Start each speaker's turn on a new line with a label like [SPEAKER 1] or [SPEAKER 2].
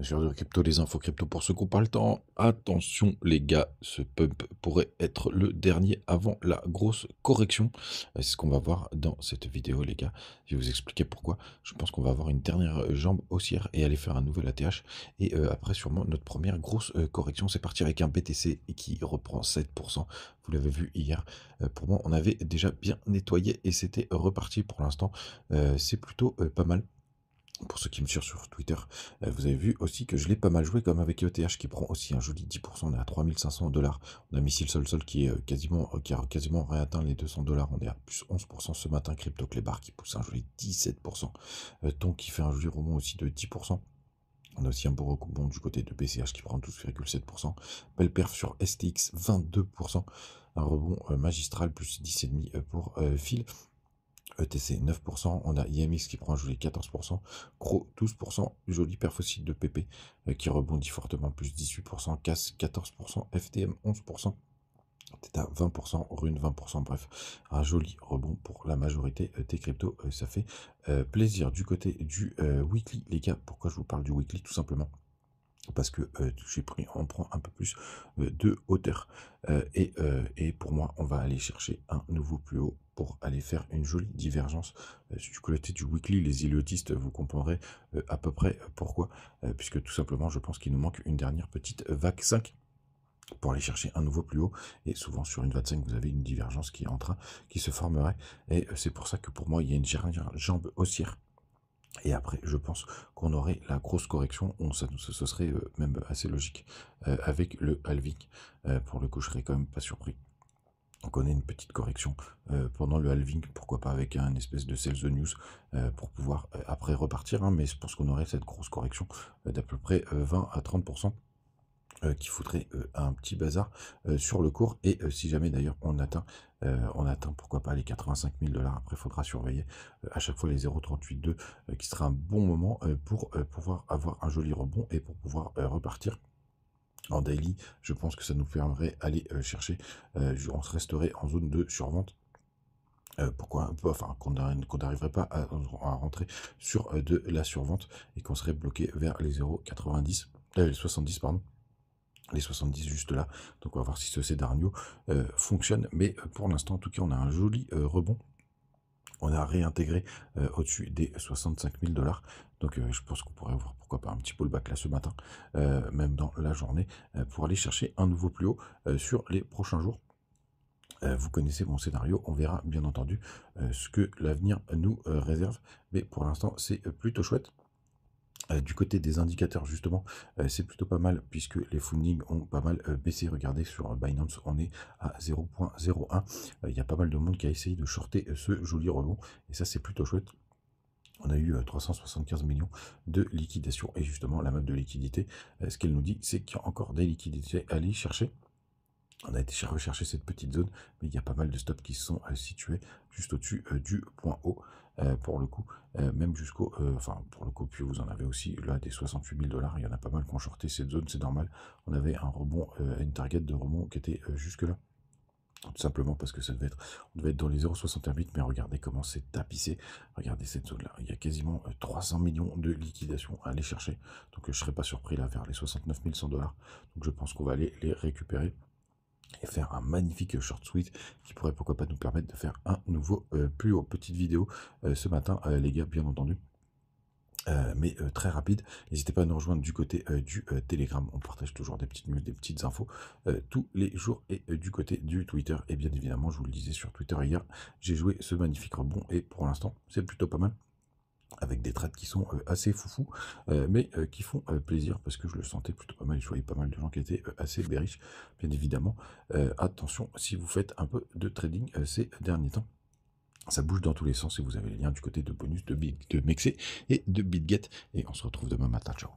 [SPEAKER 1] Sur de crypto, les infos crypto pour ceux qui n'ont pas le temps. Attention les gars, ce pump pourrait être le dernier avant la grosse correction. C'est ce qu'on va voir dans cette vidéo les gars. Je vais vous expliquer pourquoi. Je pense qu'on va avoir une dernière jambe haussière et aller faire un nouvel ATH. Et après sûrement notre première grosse correction. C'est parti avec un BTC qui reprend 7%. Vous l'avez vu hier. Pour moi, on avait déjà bien nettoyé et c'était reparti pour l'instant. C'est plutôt pas mal. Pour ceux qui me suivent sur Twitter, vous avez vu aussi que je l'ai pas mal joué comme avec ETH qui prend aussi un joli 10%. On est à 3500 $. On a Missile Sol qui est qui a quasiment réatteint les 200 $. On est à plus 11% ce matin. Crypto Clébar qui pousse un joli 17%. Tonk qui fait un joli rebond aussi de 10%. On a aussi un beau rebond du côté de BCH qui prend 12,7%. Belle perf sur STX 22%. Un rebond magistral plus 10,5% pour Phil. ETC 9%, on a IMX qui prend un joli 14%, Gros 12%, joli perf aussi de PP qui rebondit fortement, plus 18%, CAS 14%, FTM 11%, Theta 20%, Rune 20%, bref, un joli rebond pour la majorité des cryptos, ça fait plaisir. Du côté du weekly, les gars, pourquoi je vous parle du weekly? Tout simplement parce que on prend un peu plus de hauteur. Et pour moi, on va aller chercher un nouveau plus haut pour aller faire une jolie divergence du côté du weekly. Les iliotistes, vous comprendrez à peu près pourquoi. Puisque tout simplement, je pense qu'il nous manque une dernière petite vague 5 pour aller chercher un nouveau plus haut. Et souvent, sur une vague 5, vous avez une divergence qui est en train, qui se formerait. Et c'est pour ça que pour moi, il y a une jambe haussière. Et après, je pense qu'on aurait la grosse correction, ce serait même assez logique avec le halving. Pour le coup, je serais quand même pas surpris. Donc on a une petite correction pendant le halving, pourquoi pas avec un espèce de sell the news pour pouvoir après repartir. Hein, mais je pense qu'on aurait cette grosse correction d'à peu près 20 à 30%. Qui foutrait un petit bazar sur le cours. Et si jamais d'ailleurs on atteint pourquoi pas les 85 000 $. Après, il faudra surveiller à chaque fois les 0,38,2 qui sera un bon moment pour pouvoir avoir un joli rebond et pour pouvoir repartir. En daily, je pense que ça nous permettrait d'aller chercher, on se resterait en zone de survente. Pourquoi enfin qu'on n'arriverait pas à rentrer sur de la survente et qu'on serait bloqué vers les 0,90, les 70 pardon, les 70 juste là. Donc on va voir si ce scénario fonctionne. Mais pour l'instant, en tout cas, on a un joli rebond. On a réintégré au-dessus des 65 000 $. Donc je pense qu'on pourrait voir pourquoi pas un petit pullback là ce matin, même dans la journée, pour aller chercher un nouveau plus haut sur les prochains jours. Vous connaissez mon scénario, on verra bien entendu ce que l'avenir nous réserve. Mais pour l'instant, c'est plutôt chouette. Du côté des indicateurs, justement, c'est plutôt pas mal puisque les fundings ont pas mal baissé. Regardez, sur Binance, on est à 0,01. Il y a pas mal de monde qui a essayé de shorter ce joli rebond. Et ça, c'est plutôt chouette. On a eu 375 millions de liquidation. Et justement, la map de liquidité, ce qu'elle nous dit, c'est qu'il y a encore des liquidités à aller chercher. On a été rechercher cette petite zone, mais il y a pas mal de stops qui sont situés juste au-dessus du point haut, pour le coup, même jusqu'au, enfin pour le coup, puis vous en avez aussi là des 68 000 $. Il y en a pas mal qui ont shorté cette zone, c'est normal. On avait un rebond, une target de rebond qui était jusque là. Tout simplement parce que on devait être dans les 0,68, mais regardez comment c'est tapissé. Regardez cette zone-là. Il y a quasiment 300 millions de liquidations à aller chercher. Donc je ne serais pas surpris là vers les 69 100 $. Donc je pense qu'on va aller les récupérer et faire un magnifique short squeeze qui pourrait pourquoi pas nous permettre de faire un nouveau plus haut. Petite vidéo ce matin les gars, bien entendu. Mais très rapide, n'hésitez pas à nous rejoindre du côté du Telegram, on partage toujours des petites news, des petites infos tous les jours, et du côté du Twitter, et bien évidemment, je vous le disais sur Twitter hier, j'ai joué ce magnifique rebond, et pour l'instant, c'est plutôt pas mal, avec des trades qui sont assez foufous, mais qui font plaisir, parce que je le sentais plutôt pas mal, je voyais pas mal de gens qui étaient assez bearish, bien évidemment. Attention, si vous faites un peu de trading ces derniers temps, ça bouge dans tous les sens et vous avez les liens du côté de bonus de Mexé et de BitGet. Et on se retrouve demain matin. Ciao.